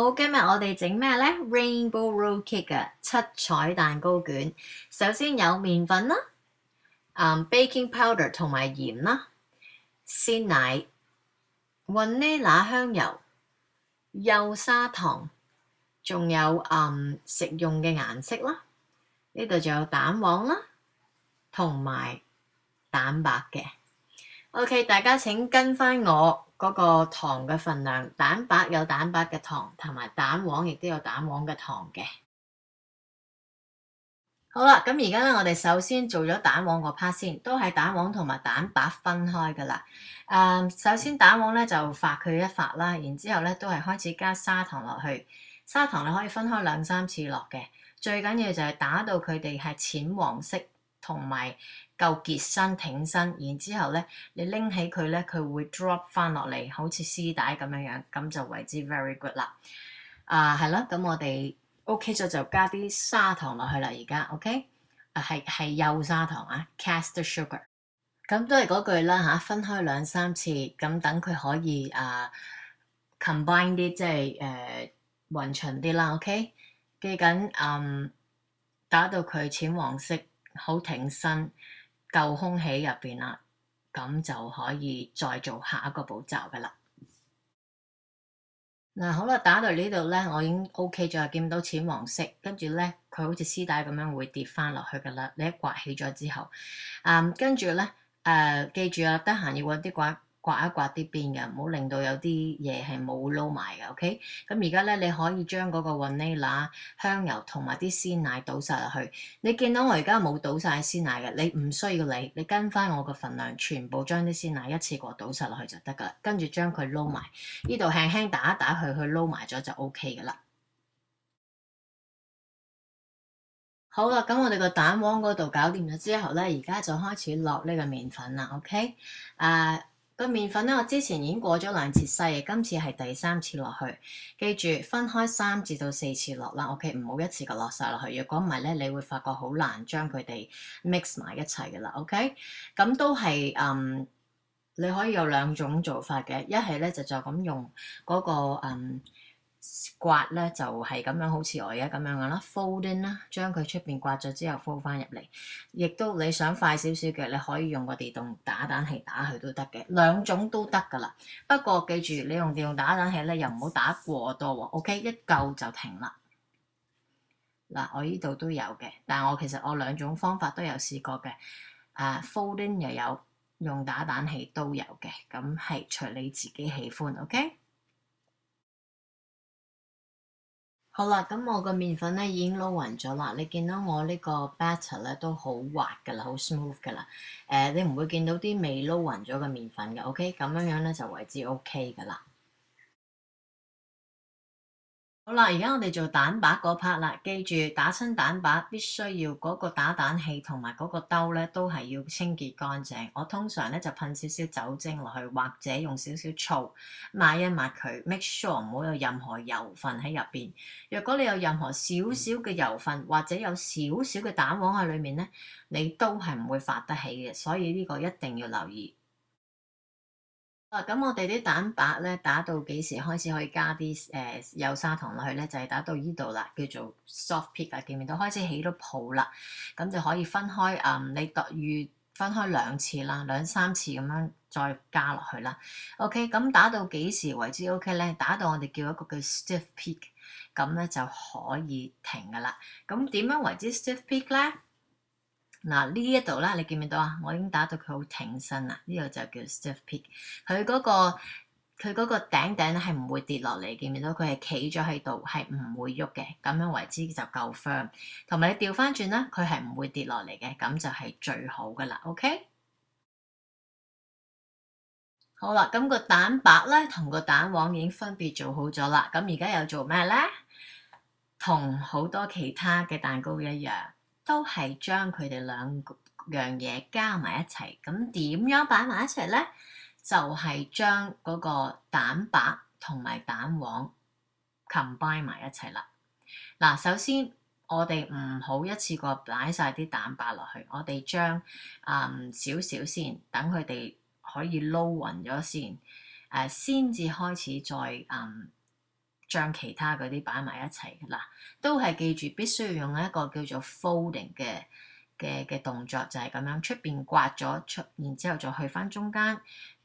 好，今日我哋整咩咧？Rainbow Roll Cake 啊，七彩蛋糕卷。首先有麵粉啦，baking powder 同埋鹽啦，鮮奶、vanilla 香油、幼砂糖，仲有食用嘅顏色啦。呢度仲有蛋黃啦，同埋蛋白嘅。OK，大家請跟翻我嗰個糖嘅份量，蛋白有蛋白嘅糖，同埋蛋黃亦都有蛋黃嘅糖嘅。好啦，咁而家咧，我哋首先做咗蛋黃個 part 先，都係蛋黃同埋蛋白分開噶啦。首先蛋黃咧就發佢一發啦，然之後咧都係開始加砂糖落去。砂糖你可以分開2-3次落嘅，最緊要就係打到佢哋係淺黃色同埋夠結身挺身，然之後咧你拎起佢咧，佢會 drop 翻落嚟，好似絲帶咁樣樣，咁就為之 very good 啦。係啦，咁我哋 OK 咗就加啲砂糖落去啦，而家 OK，係幼砂糖啊 ，caster sugar。咁都係嗰句啦嚇，分開2-3次，咁等佢可以combine 啲，即係勻循啲啦。OK，記緊打到佢淺黃色，好挺身，夠空氣入邊啦，咁就可以再做下一個步驟噶啦。嗱，好啦，打到呢度咧，我已經 OK 咗，見到淺黃色，跟住咧佢好似絲帶咁樣會跌翻落去噶啦。你一刮起咗之後，跟住咧記住啊，得閒要揾啲刮一刮啲邊嘅，唔好令到有啲嘢係冇撈埋嘅。OK，咁而家咧你可以將嗰個 vanilla 香油同埋啲鮮奶倒晒落去。你見到我而家冇倒晒鮮奶嘅，你唔需要你跟翻我個份量，全部將啲鮮奶一次過倒晒落去就得噶啦。跟住將佢撈埋，呢度輕輕打一打佢撈埋咗就 OK 噶啦。好啦，咁我哋個蛋黃嗰度搞掂咗之後咧，而家就開始落呢個麵粉啦。OK，個麵粉咧，我之前已經過咗2次篩嘅，今次係第3次落去。記住分開3至到4次落啦。OK，唔好一次過落晒落去。如果唔係咧，你會發覺好難將佢哋 mix 埋一齊嘅啦。OK，咁都係你可以有2種做法嘅，一係咧就咁用嗰個刮咧，就係咁樣，好似我而家咁樣嘅啦 ，fold in 啦，將佢出邊刮咗之後 fold 翻入嚟。亦都你想快少少嘅，你可以用個電動打蛋器打佢都得嘅，2種都得噶啦。不過記住，你用電動打蛋器咧，又唔好打過多喎。OK，一夠就停啦。嗱，我呢度都有嘅，但係其實我2種方法都有試過嘅。fold in 又有，用打蛋器都有嘅，咁係隨你自己喜歡。OK。好啦，咁我個麵粉咧已經撈勻咗啦。你見到我呢個 batter 咧都好滑噶啦，好 smooth 噶啦。你唔會見到啲未撈勻咗嘅麵粉嘅。OK，咁樣樣咧就為之 OK 噶啦。好啦，而家我哋做蛋白嗰 part 啦，記住打親蛋白必須要嗰個打蛋器同埋嗰個兜咧都係要清潔乾淨。我通常咧就噴少少酒精落去，或者用少少醋抹一抹佢 ，make sure 唔好有任何油份喺入邊。若果你有任何少少嘅油份或者有少少嘅蛋黃喺裡面咧，你都係唔會發得起嘅，所以呢個一定要留意。咁我哋啲蛋白咧打到幾時開始可以加啲幼砂糖落去咧？就係打到呢度啦，叫做 soft peak 啊，見唔見到開始起到泡啦？咁就可以分開你預分開2次啦，2-3次咁樣再加落去啦。OK，咁打到幾時為之 OK 咧？打到我哋叫一個叫 stiff peak，咁咧就可以停噶啦。咁點樣為之 stiff peak 咧？嗱，呢一度啦，你見唔見到啊？我已經打到佢好挺身啦，呢個就叫 stiff peak。佢嗰個頂咧係唔會跌落嚟，見唔見到？佢係企咗喺度，係唔會喐嘅，咁樣為之就夠 firm。同埋你調翻轉啦，佢係唔會跌落嚟嘅，咁就係最好噶啦。OK，好啦，咁個蛋白咧同個蛋黃已經分別做好咗啦。咁而家又做咩咧？同好多其他嘅蛋糕一樣。都係將佢哋2樣嘢加埋一齊，咁點樣擺埋一齊咧？就係將嗰個蛋白同埋蛋黃 combine 埋一齊啦。嗱，首先我哋唔好一次過擺晒啲蛋白落去，我哋將少少先，等佢哋可以撈勻咗先，先至開始再將其他嗰啲擺埋一齊嗱，都係記住必須要用一個叫做 folding 嘅動作，就係咁樣出邊刮咗出，然之後再去翻中間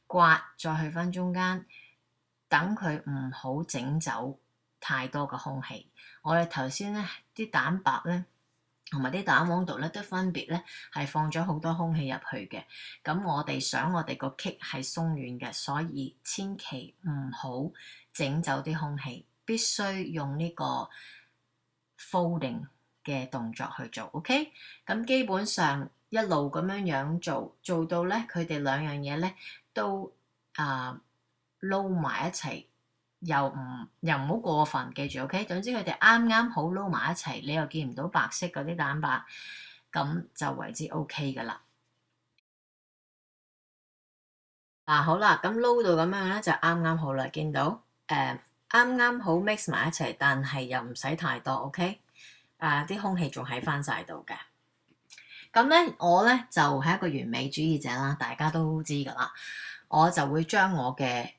刮，再去翻中間，等佢唔好整走太多嘅空氣。我哋頭先咧啲蛋白咧同埋啲蛋黃度咧都分別咧係放咗好多空氣入去嘅。咁我哋想我哋個 cake 係鬆軟嘅，所以千祈唔好整走啲空氣，必須用呢個 folding 嘅動作去做。OK， 咁基本上一路咁樣做到咧，佢哋兩樣嘢咧都撈埋一齊，又唔好過分，記住 OK。總之佢哋啱啱好撈埋一齊，你又見唔到白色嗰啲蛋白，咁就為之 OK 噶啦。好啦，咁撈到咁樣咧就啱啱好啦，見到啱啱好 mix 埋一齊，但係又唔使太多 OK。啲空氣仲喺翻晒度嘅。咁咧我咧就係一個完美主義者啦，大家都知噶啦。我就會將我嘅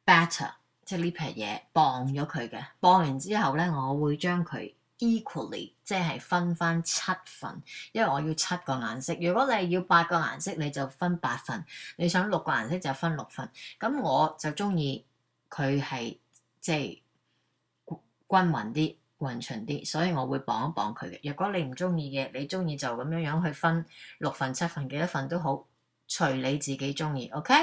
batter 即係呢撇嘢磅咗佢嘅，磅完之後咧我會將佢 equally 即係分翻7份，因為我要7個顏色。如果你係要8個顏色，你就分8份；你想6個顏色就分6份。咁我就中意佢係即係均勻啲、勻循啲，所以我會磅一磅佢嘅。如果你唔中意嘅，你中意就咁樣去分6份、7份幾多份都好，隨你自己中意。OK，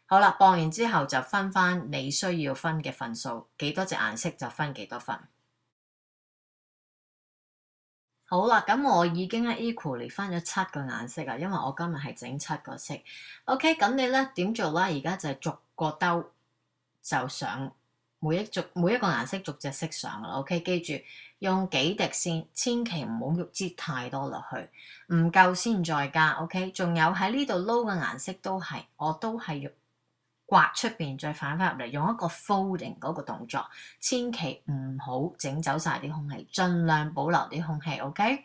好啦，磅完之後就分翻你需要分嘅份數，幾多隻顏色就分幾多份。好啦，咁我已經咧 equally 分咗7個顏色啊，因為我今日係整7個色。OK，咁你咧點做啦？而家就係逐個兜就上每一個顏色逐隻色上啦。OK，記住用幾滴先，千祈唔好擠太多落去，唔夠先再加。OK，仲有喺呢度撈嘅顏色我都係用刮出邊再反翻入嚟，用一個 folding 嗰個動作，千祈唔好整走晒啲空氣，盡量保留啲空氣 OK。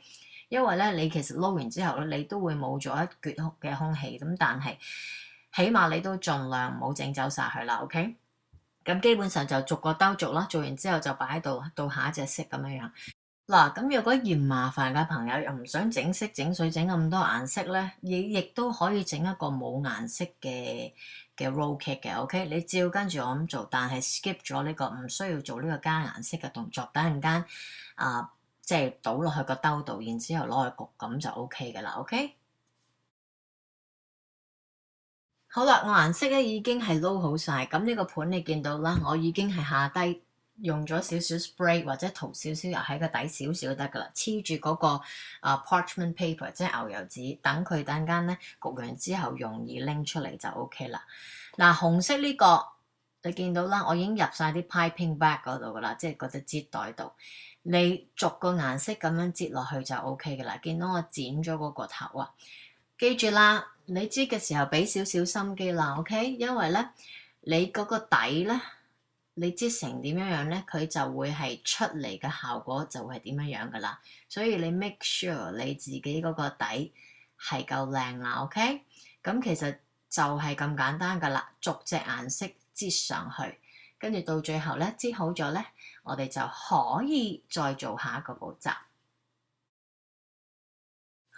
因為咧你其實撈完之後咧，你都會冇咗一橛嘅空氣，咁但係起碼你都盡量唔好整走晒佢啦 OK。咁基本上就逐個兜做啦，做完之後就擺喺度到下一隻色咁樣。嗱，咁如果嫌麻煩嘅朋友又唔想整色整水整咁多顏色咧，亦都可以整一個冇顏色嘅 roll cake 嘅。OK， 你照跟住我咁做，但係 skip 咗呢個唔需要做呢個加顏色嘅動作，等陣間即係倒落去個兜度，然之後攞去焗，咁就 OK 嘅啦。OK， 好啦，我顏色咧已經係撈好晒，咁呢個盤你見到啦，我已經係下低用咗少少 spray 或者塗少少油喺個底少少就得噶啦，黐住嗰個parchment paper 即係牛油紙，等佢等間咧焗完之後容易拎出嚟就 OK 啦。嗱，紅色呢個你見到啦，我已經入晒啲 piping bag 嗰度噶啦，即係嗰隻擠袋度。你逐個顏色咁樣擠落去就 OK 噶啦。見到我剪咗嗰個頭啊，記住啦，你擠嘅時候俾少少心機啦 OK， 因為咧你嗰個底咧。你擠成點樣咧，佢就會係出嚟嘅效果就會係點樣噶啦。所以你 make sure 你自己嗰個底係夠靚啦。OK， 咁其實就係咁簡單噶啦，逐隻顏色擠上去，跟住到最後咧擠好咗咧，我哋就可以再做下一個步驟。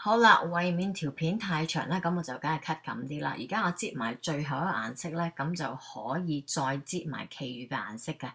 好啦，為免條片太長咧，咁我就梗係 cut 緊啲啦。而家我擠埋最後一個顏色咧，咁就可以再擠埋其餘嘅顏色嘅。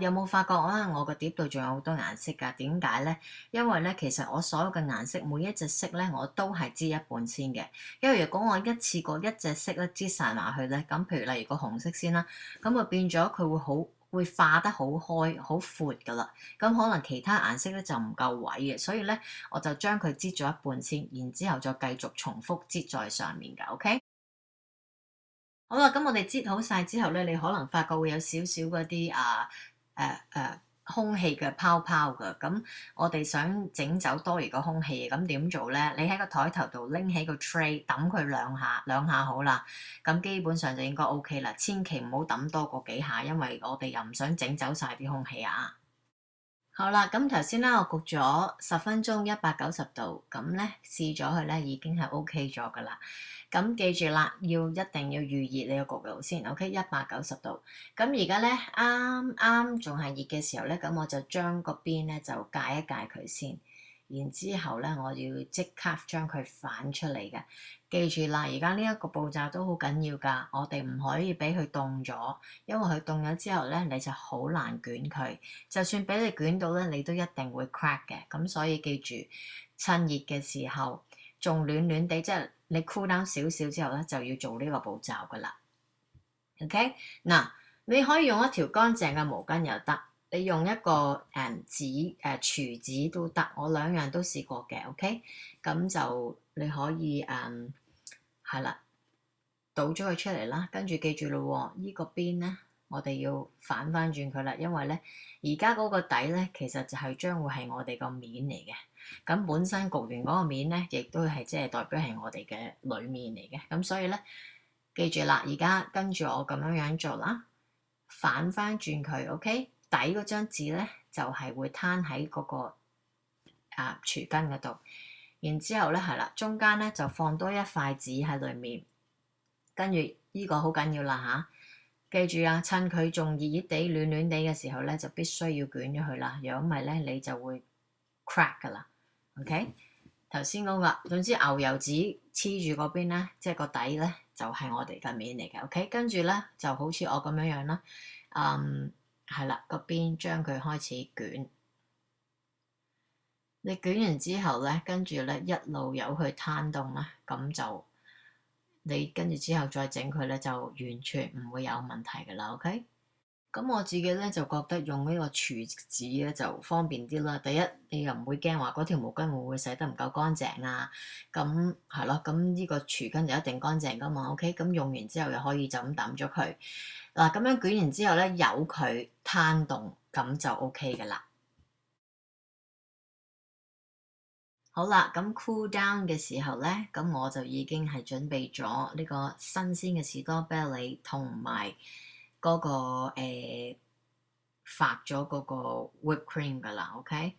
有冇發覺我個碟度仲有好多顏色㗎？點解咧？因為咧，其實我所有嘅顏色每一隻色咧，我都係擠一半先嘅。因為如果我一次過一隻色咧擠晒埋去咧，咁譬如例如個紅色先啦，咁就變咗佢會化得好開、好闊噶啦，咁可能其他顏色咧就唔夠位嘅，所以咧我就將佢擠咗一半先，然之後再繼續重複擠在上面嘅。OK， 好啦，咁我哋擠好晒之後咧，你可能發覺會有少少嗰啲空氣嘅泡泡㗎，咁我哋想整走多餘個空氣，咁點做咧？你喺個枱頭度拎起個 tray，揼佢兩下好啦，咁基本上就應該 OK 啦。千祈唔好揼多過幾下，因為我哋又唔想整走晒啲空氣啊。好啦，咁頭先咧我焗咗10分鐘190度，咁咧試咗佢咧已經係 OK 咗噶啦。咁記住啦，一定要預熱你個焗爐先，OK 190度。咁而家咧啱啱仲係熱嘅時候咧，咁我就將個邊咧就界一界佢先。然之後咧，我要即刻將佢反出嚟嘅。記住啦，而家呢一個步驟都好緊要㗎，我哋唔可以俾佢凍咗，因為佢凍咗之後咧，你就好難捲佢。就算俾你捲到咧，你都一定會 crack 嘅。咁所以記住，趁熱嘅時候，仲暖暖地，即係你 cool down 少少之後咧，就要做呢個步驟㗎啦。OK，嗱，你可以用一條乾淨嘅毛巾又得。你用一個廚紙都得，我兩樣都試過嘅，OK？咁就你可以係啦，倒咗佢出嚟啦，跟住記住咯喎，呢個邊咧，我哋要反翻轉佢啦，因為咧而家嗰個底咧，其實就係將會係我哋個面嚟嘅。咁本身焗完嗰個面咧，亦都係即係代表係我哋嘅裏面嚟嘅。咁所以咧，記住啦，而家跟住我咁樣做啦，反翻轉佢，OK？底嗰張紙咧就係會攤喺嗰個廚根嗰度，然之後咧係啦，中間咧就放多一塊紙喺裏面，跟住呢個好緊要啦嚇，記住啊，趁佢仲熱熱地、暖暖地嘅時候咧，就必須要捲咗佢啦，如果唔係咧你就會 crack 噶啦。OK，頭先嗰個總之牛油紙黐住嗰邊咧，即係個底咧就係我哋嘅面嚟嘅。OK，跟住咧就好似我咁樣樣啦，係啦，個邊將佢開始捲，你捲完之後咧，跟住咧一路由佢攤凍啦，咁就你跟住之後再整佢咧，就完全唔會有問題噶啦。OK，咁我自己咧就覺得用呢個廚紙咧就方便啲啦。第一，你又唔會驚話嗰條毛巾會唔會洗得唔夠乾淨啊？咁係咯，咁呢個廚巾就一定乾淨噶嘛。OK，咁用完之後又可以就咁抌咗佢。嗱，咁樣捲完之後咧，由佢攤凍，咁就 OK 嘅啦。好啦，咁 cool down 嘅時候咧，咁我就已經係準備咗呢個新鮮嘅士多啤梨同埋嗰個發咗嗰個 whipped cream 噶啦。OK，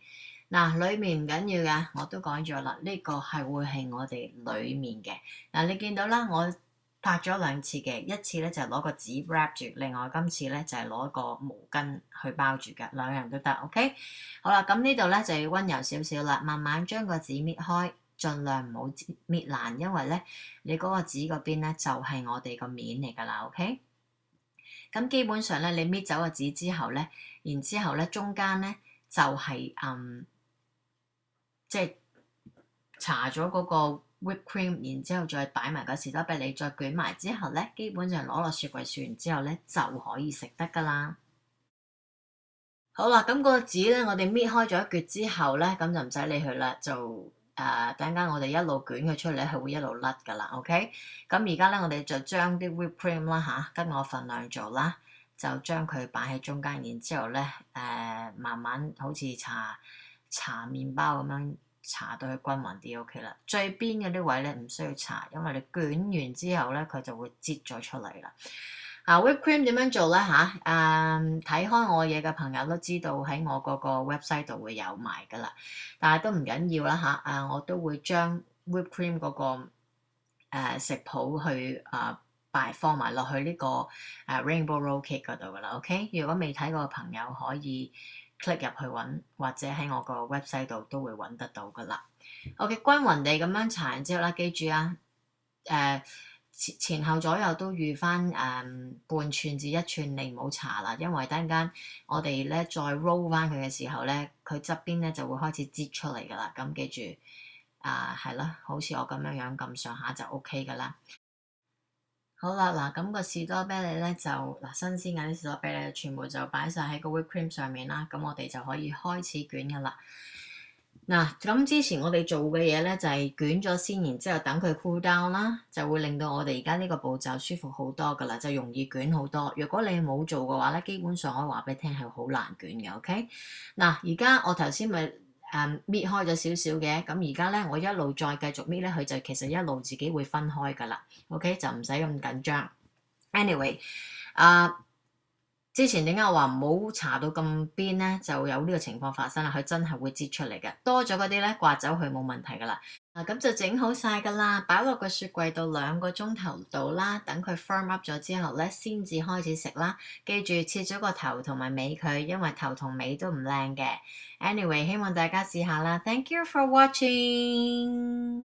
嗱，裡面唔緊要嘅，我都講咗啦，呢個係會係我哋裡面嘅。嗱，你見到啦，我拍咗兩次嘅，一次咧就係攞個紙 wrap 住，另外今次咧就係攞個毛巾去包住嘅，兩樣都得。OK，好啦，咁呢度咧就要溫柔少少啦，慢慢將個紙搣開，盡量唔好搣爛，因為咧你嗰個紙嗰邊咧就係我哋個面嚟㗎啦。OK，咁基本上咧你搣走個紙之後咧，然之後咧中間咧就係即係搽咗嗰個 whipped cream，然之後再擺埋個士多啤梨，再捲埋之後咧，基本上攞落雪櫃雪完之後咧就可以食得噶啦。好啦，咁個紙咧，我哋搣開咗一橛之後咧，咁就唔使理佢啦，就等陣間我哋一路捲佢出嚟，係會一路甩噶啦。OK，咁而家咧我哋就將啲 whipped cream 啦嚇，跟我份量做啦，就將佢擺喺中間，然之後咧慢慢好似搽麵包咁樣。搽到佢均勻啲 OK 啦，最邊嘅啲位咧唔需要搽，因為你捲完之後咧佢就會擠咗出嚟啦。whipped cream 點樣做咧嚇？睇開我嘢嘅朋友都知道喺我嗰個 website 度會有賣噶啦，但係都唔緊要啦嚇。我都會將 whipped cream 嗰個食譜去放埋落去呢個Rainbow Roll Cake 嗰度噶啦。OK，如果未睇過嘅朋友可以click 入去揾，或者喺我個 website 度都會揾得到噶啦。OK，均勻地咁樣搽完之後啦，記住啊，前後左右都預翻半寸至1寸，你唔好搽啦，因為等陣間我哋咧再 roll 翻佢嘅時候咧，佢側邊咧就會開始擠出嚟噶啦。咁記住係啦，好似我咁樣樣咁上下就 OK 噶啦。好啦，嗱，咁個士多啤梨咧就新鮮嘅啲士多啤梨全部就擺晒喺個 whipped cream 上面啦，咁我哋就可以開始捲噶啦。嗱，咁之前我哋做嘅嘢咧就係捲咗先，然之後等佢 cool down 啦，就會令到我哋而家呢個步驟舒服好多噶啦，就容易捲好多。如果你冇做嘅話咧，基本上我話俾你聽係好難捲嘅。OK，嗱，而家我頭先咪搣開咗少少嘅，咁而家咧我一路再繼續搣咧，佢就其實一路自己會分開噶啦。OK，就唔使咁緊張。Anyway，之前點解我話唔好搽到咁邊咧，就有呢個情況發生啦。佢真係會擠出嚟嘅，多咗嗰啲咧刮走佢冇問題噶啦。咁就整好晒噶啦，擺落個雪櫃度2個鐘頭度啦，等佢 firm up 咗之後咧，先至開始食啦。記住切咗個頭同埋尾佢，因為頭同尾都唔靚嘅。Anyway，希望大家試下啦。Thank you for watching。